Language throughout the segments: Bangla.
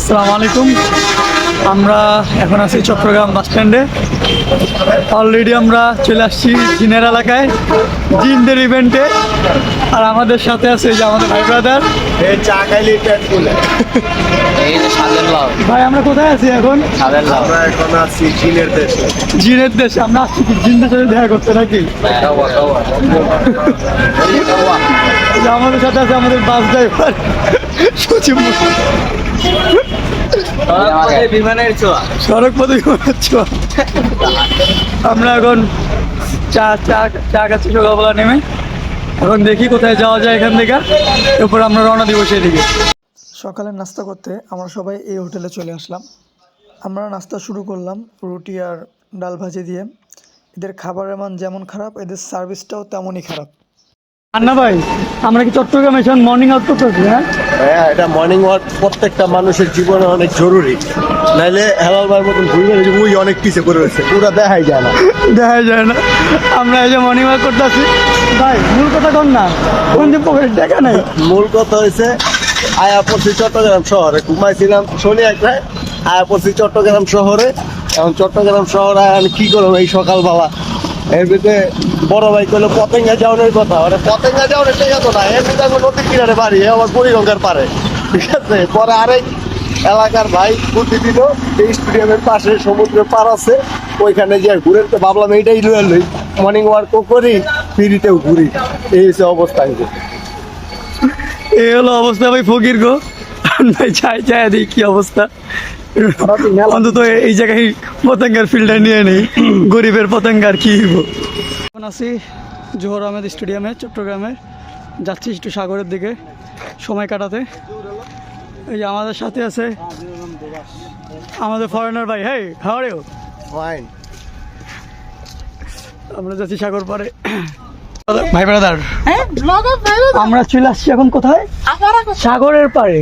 আসসালামু আলাইকুম। আমরা এখন আছি চট্টগ্রাম বাস স্ট্যান্ডে। অলরেডি আমরা চলে আসছি জিনের এলাকায়, জিনদের ইভেন্টে। আর আমাদের সাথে আছে যে আমাদের ভাই ব্রাদার। এই চা খাইলে পেট ফুলে। এই যে স্বাদের লাউ, ভাই আমরা কোথায় আছি এখন? স্বাদের লাউ। আমরা এখন আছি চীনের দেশে। জিনের দেশে। আমরা আসছি কি জিনদের সাথে দেখা করতে নাকি? যে আমাদের সাথে আছে আমাদের বাস ড্রাইভার সচিব। বিমানের ছোঁয়া। সড়ক পথে আমরা এখন চা চা চা খাচ্ছি সকালবেলা নেমে। এখন দেখি কোথায় যাওয়া যায় এখান থেকে। এরপর আমরা রওনা দিব সেদিকে। সকালে নাস্তা করতে আমরা সবাই এই হোটেলে চলে আসলাম। আমরা নাস্তা শুরু করলাম রুটি আর ডাল ভাজি দিয়ে। এদের খাবারের মান যেমন খারাপ, এদের সার্ভিসটাও তেমনই খারাপ। আন্না ভাই, আমরা কি চট্টগ্রামে এখন মর্নিং আউট করতেছি? হ্যাঁ, এটা মর্নিং ওয়াক প্রত্যেকটা মানুষের জীবনে অনেক জরুরি। নাইলে হেলালবার মতন ঘুরে ওই অনেক পিছিয়ে পড়ে রয়েছে, পুরো দেখাই যায় না। দেখা যায় না। আমরা এই যে মর্নিং ওয়াক করতেছি। ভাই মূল কথা কোন না, কোন যে পকেটে টাকা নাই। মূল কথা হয়েছে আয়া পড়ছি চট্টগ্রাম শহরে, ঘুমাইছিলাম শনি একটায়, আয়া পড়ছি চট্টগ্রাম শহরে। এখন চট্টগ্রাম শহরে আমি কি করবো এই সকালবেলা? এর ভিতরে বড় ভাই কইলো পতেঙ্গা যাওয়ানোর কথা, মানে পতেঙ্গা যাওয়ানোর ঠিক আছে না, এর ভিতরে এখন নদীর কিনারে বাড়ি, আমার বুড়িগঙ্গার পারে, ঠিক আছে। পরে আরেক এলাকার ভাই প্রতিদিন এই স্টেডিয়ামের পাশে সমুদ্রের পার আছে, ওইখানে যে ঘুরে ভাবলাম এইটাই লুয়ে লই, মর্নিং ওয়ার্কও করি, ফিরিতেও ঘুরি। এই হচ্ছে অবস্থা। এই হলো অবস্থা ভাই ফকির গো। ভাই চাই চাই দিই কি অবস্থা। অন্তত এই জায়গায় পতেঙ্গার ফিল্ডটা নিয়ে নেই, গরিবের পতেঙ্গার কি হইব। এখন আছি জোহর আহমেদ স্টেডিয়ামে চট্টগ্রামে। যাচ্ছি একটু সাগরের দিকে সময় কাটাতে। এই যে আমাদের সাথে আছে আমাদের ফরেনার ভাই। হেই, হাউ আর ইউ? ফাইন। আমরা যাচ্ছি সাগর পাড়ে। ভাই ব্রাদার, আমরা চলে আসছি এখন কোথায়? সাগরের পাড়ে।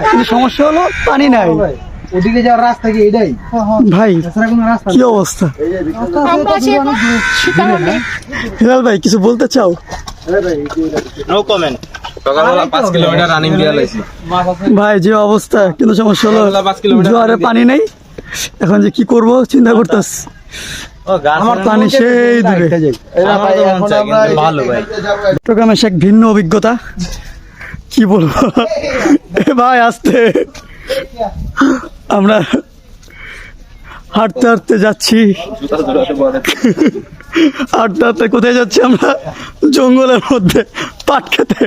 কিন্তু সমস্যা হলো পানি নাই। ওদিকে যাওয়ার রাস্তা কি এটাই? ভাই তাছাড়া কোনো রাস্তা কি অবস্থা? হিলাল ভাই কিছু বলতে চাও? No comment. সকালবেলা 5 কিলোমিটার রানিং দিয়ে লাইছি। ভাই যে অবস্থা, কিন্তু সমস্যা হলো 5 কিলোমিটার জোয়ারে পানি নেই। এখন যে কি করব চিন্তা করতেছি। আমার পানি সেই দূরে। ভালো ভাই। চট্টগ্রামের এক ভিন্ন অভিজ্ঞতা, কি বলবো। এ ভাই আসতে আমরা হাঁটতে হাঁটতে যাচ্ছি। হাঁটতে হাঁটতে কোথায় যাচ্ছি আমরা? জঙ্গলের মধ্যে পাট খেতে।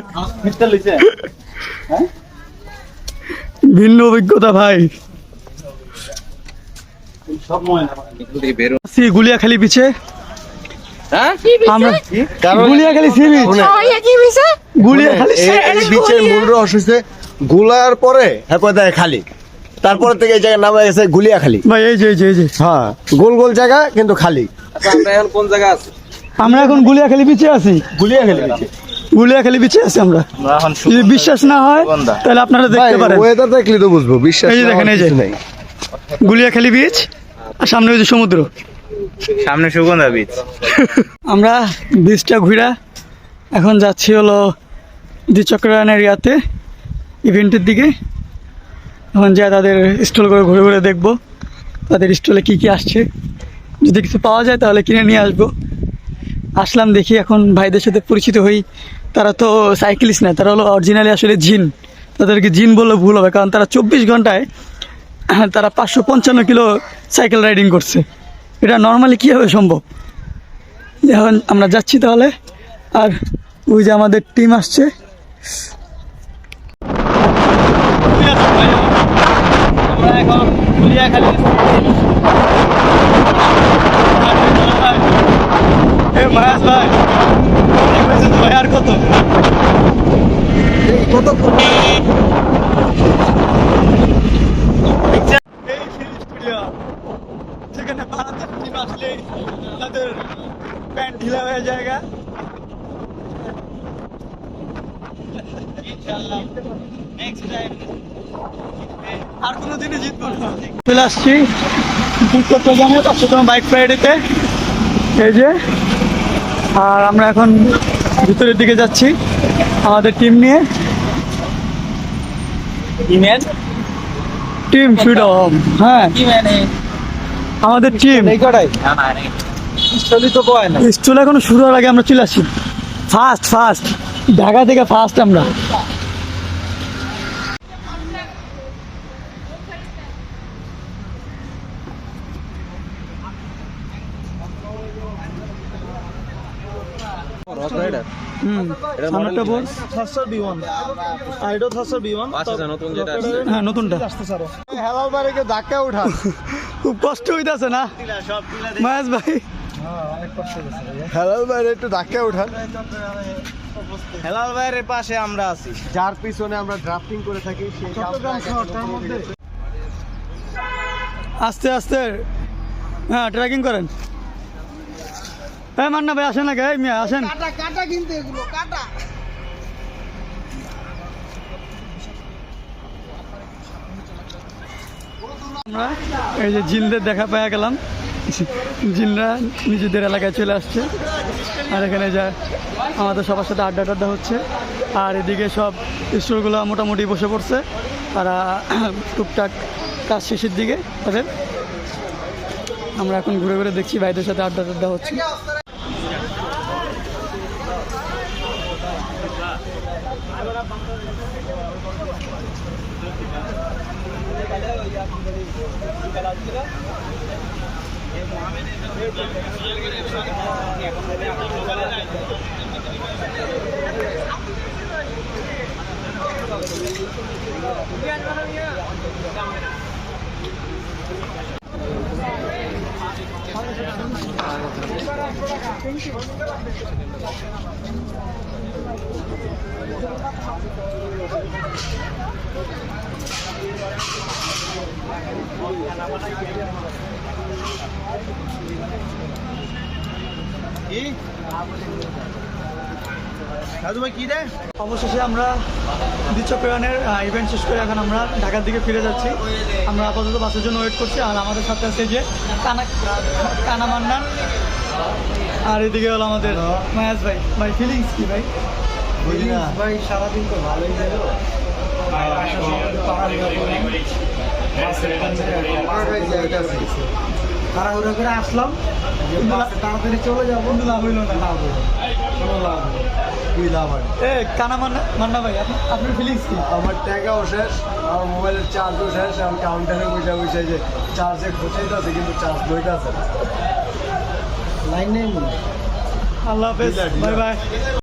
ভিন্ন অভিজ্ঞতা ভাই। গুলিয়াখালী বিচে আমরা, গুলিয়াখালী সি বিচ, গুলিয়াখালী এই বিচের মূল রহস্য হচ্ছে গুলার পরে এরপর দেয় খালি, তারপরে থেকে এই জায়গার নাম হয়ে গেছে গুলিয়াখালী। ভাই এই যে এই যে হ্যাঁ, গোল গোল জায়গা কিন্তু খালি। আমরা এখন কোন জায়গা আছি? আমরা এখন গুলিয়াখালী বিচে আছি। গুলিয়াখালী বিচে, গুলিয়াখালী বিচে আছি আমরা। এখন যদি বিশ্বাস না হয় তাহলে আপনারা দেখতে পারেন। ওয়েদার দেখলে তো বুঝবো, বিশ্বাস এই যে না দেখেন, হওয়ার এই যে কিছু নেই। গুলিয়াখালী বিচ আর সামনে ওই যে সমুদ্র। সামনে সুগন্ধা বিচ। আমরা বিচটা ঘুরা এখন যাচ্ছি হলো দ্বিচক্রায়ণ এরিয়াতে, ইভেন্টের দিকে। এখন যা তাদের স্টল করে ঘুরে ঘুরে দেখবো তাদের স্টলে কি কি আসছে। যদি কিছু পাওয়া যায় তাহলে কিনে নিয়ে আসবো। আসলাম দেখি, এখন ভাইদের সাথে পরিচিত হই। তারা তো সাইকেলিস্ট না, তারা হলো অরিজিনালি আসলে জিন। তাদেরকে জিন বললে ভুল হবে, কারণ তারা 24 ঘন্টায় তারা 555 কিলো সাইকেল রাইডিং করছে। এটা নর্মালি কীভাবে সম্ভব? এখন আমরা যাচ্ছি তাহলে। আর ওই যে আমাদের টিম আসছে। ভাই আর কত যেখানে ভারতের টিম আসলে তাদের প্যান্ট ঢিলা হয়ে জায়গা। আর কোনো দিনই জিতবো না। চলে আসছি চট্টগ্রামে 500তম বাইক ফ্রাইডেতে। এই যে, আর আমরা এখন ভিতরের দিকে যাচ্ছি আমাদের টিম নিয়ে। Team freedom. হ্যাঁ আমাদের টিম এই কটাই চলি তো কয় না স্টল এখনো শুরু হওয়ার আগে আমরা চলে আসি। ফার্স্ট ঢাকা থেকে ফার্স্ট আমরা। সামনেরটা বল। নতুন যেটা আসছে হ্যাঁ নতুনটা। হেলাল বাড়িকে ধাক্কা উঠান। খুব কষ্ট হইতাছে না মহেশ ভাই? হেলাল বাড়ি একটু ধাক্কা উঠান। হেলাল ভাইয়ের পাশে আমরা আছি। যার পিছনে আমরা ড্রাফটিং করে থাকি সেই আস্তে আস্তে হ্যাঁ ট্রেকিং করেন। হ্যাঁ মান্না ভাই আসেন না গে মিয়া আসেন। কাটা কিন্তু এগুলো কাটা। আমরা এই যে জিনদের দেখা পেয়ে গেলাম। জিনরা নিজেদের এলাকায় চলে আসছে আর এখানে যা আমাদের সবার সাথে আড্ডা টাড্ডা হচ্ছে। আর এদিকে সব স্টোরগুলো মোটামুটি বসে পড়ছে, তারা টুকটাক কাজ শেষের দিকে তাদের। আমরা এখন ঘুরে ঘুরে দেখছি ভাইদের সাথে আড্ডা টাড্ডা হচ্ছে। অবশেষে আমরা দ্বিচক্রায়নের ইভেন্ট শেষ করে এখন আমরা ঢাকার দিকে ফিরে যাচ্ছি। আমরা আপাতত বাসের জন্য ওয়েট করছি। আর আমাদের সাথে আছে যে কানা মান্নান, আর এদিকে হলো আমাদের মায়াজ ভাই। ভাই ফিলিংস কি ভাই? ভাই সারাদিন তো ভালোই গেল। তাড়াহুড়ো করে আসলাম, তাড়াতাড়ি চলে যাবো, কিন্তু লাভ হইল না। লাভ হইল কোনো লাভ নেই। কি লাভ হয়? এ কানা মান্না ভাই আপনার ফিলিংস কি? আমার টাকাও শেষ, আমার মোবাইলের চার্জও শেষ। আমি কাউন্টারে বসে বসে যে চার্জে খোঁচাইতেছে কিন্তু চার্জ লইতেছে না। লাইন নেই মনে হয়। আল্লাহ হাফেজ, বাই বাই।